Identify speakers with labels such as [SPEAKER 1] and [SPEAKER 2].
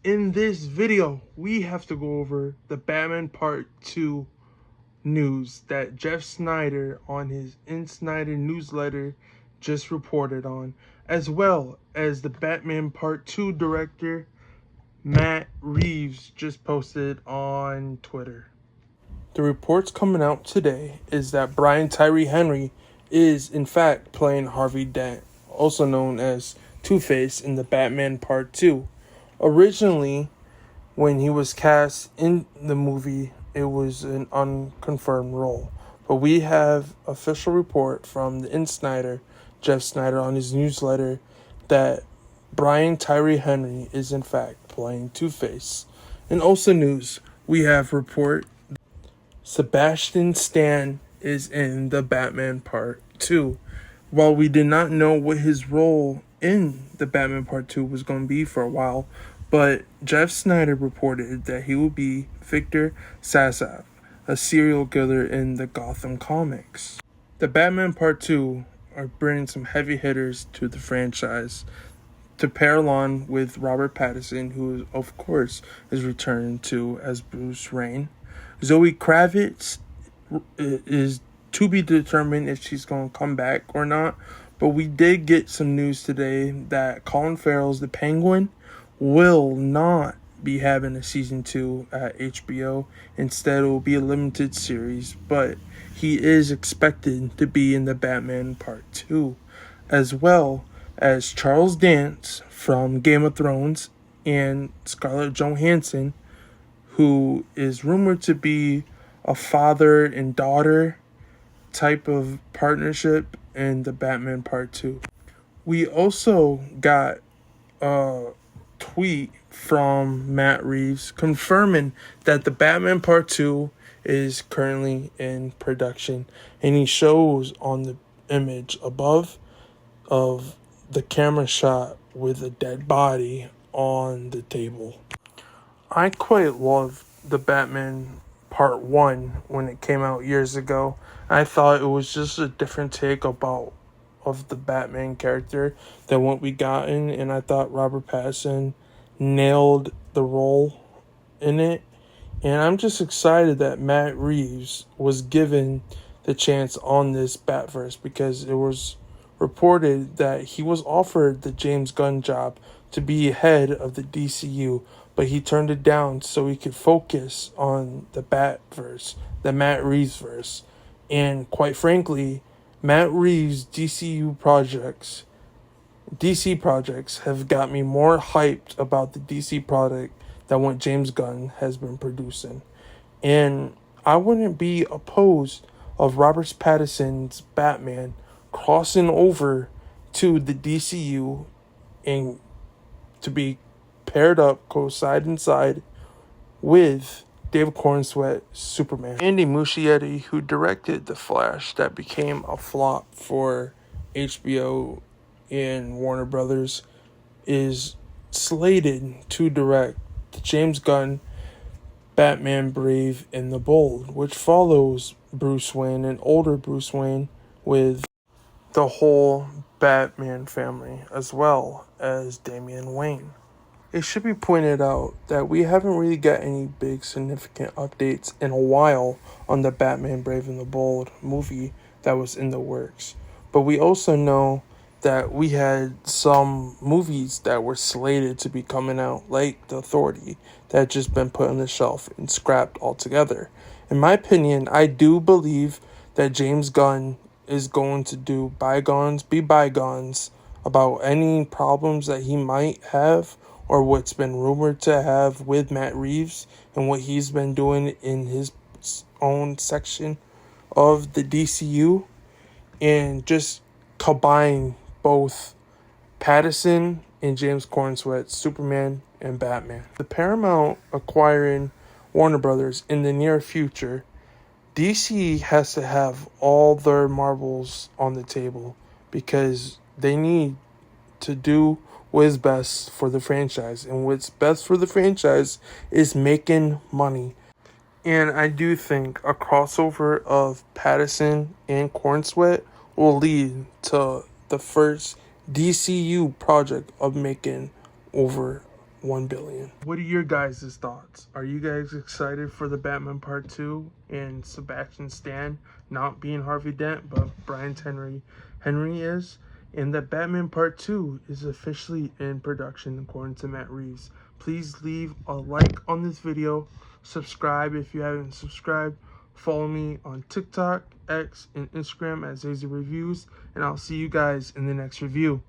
[SPEAKER 1] In this video, we have to go over the Batman Part 2 news that Jeff Snyder on his Snyder newsletter just reported on, as well as the Batman Part 2 director Matt Reeves just posted on Twitter. The reports coming out today is that Brian Tyree Henry is in fact playing Harvey Dent, also known as Two-Face in the Batman Part 2. Originally, when he was cast in the movie, it was an unconfirmed role. But we have official report from the Snyder, Jeff Snyder, on his newsletter that Brian Tyree Henry is in fact playing Two-Face. In also news, we have report Sebastian Stan is in the Batman Part 2. While we did not know what his role in the Batman Part 2 was going to be for a while, but Jeff Snyder reported that he will be Victor Sassav, a serial killer in the Gotham comics. The Batman Part 2 are bringing some heavy hitters to the franchise to pair along with Robert Pattinson, who of course is returned to as Bruce Wayne. Zoe Kravitz is to be determined if she's going to come back or not, but we did get some news today that Colin Farrell's The Penguin will not be having a season 2 at HBO. Instead, it will be a limited series, but he is expected to be in the Batman Part 2, as well as Charles Dance from Game of Thrones and Scarlett Johansson, who is rumored to be a father and daughter type of partnership in the Batman Part 2. We also got a tweet from Matt Reeves confirming that the Batman Part 2 is currently in production, and he shows on the image above of the camera shot with a dead body on the table. I quite loved the Batman Part 1 when it came out years ago. I thought it was just a different take of the Batman character than what we gotten, and I thought Robert Pattinson nailed the role in it. And I'm just excited that Matt Reeves was given the chance on this Batverse, because it was reported that he was offered the James Gunn job to be head of the DCU, but he turned it down so he could focus on the Batverse, the Matt Reeves verse. And quite frankly, Matt Reeves' DC projects have got me more hyped about the DC product than what James Gunn has been producing. And I wouldn't be opposed of Robert Pattinson's Batman crossing over to the DCU and to be paired up, go side and side with David Cornsweet's Superman. Andy Muschietti, who directed The Flash that became a flop for HBO and Warner Brothers, is slated to direct the James Gunn Batman Brave and the Bold, which follows Bruce Wayne, an older Bruce Wayne, with the whole Batman family, as well as Damian Wayne. It should be pointed out that we haven't really got any big significant updates in a while on the Batman Brave and the Bold movie that was in the works. But we also know that we had some movies that were slated to be coming out, like The Authority, that had just been put on the shelf and scrapped altogether. In my opinion, I do believe that James Gunn is going to do bygones be bygones about any problems that he might have, or what's been rumored to have with Matt Reeves and what he's been doing in his own section of the DCU, and just combine both Pattinson and James Cornsweet's Superman and Batman. The Paramount acquiring Warner Brothers in the near future, DC has to have all their marbles on the table, because they need to do what is best for the franchise. And what's best for the franchise is making money. And I do think a crossover of Pattinson and Cornsweet will lead to the first DCU project of making over 1 billion. What are your guys' thoughts? Are you guys excited for the Batman Part 2 and Sebastian Stan not being Harvey Dent, but Brian Henry is? And that Batman Part 2 is officially in production according to Matt Reeves. Please leave a like on this video, subscribe if you haven't subscribed, follow me on TikTok, X, and Instagram at Zazy Reviews, and I'll see you guys in the next review.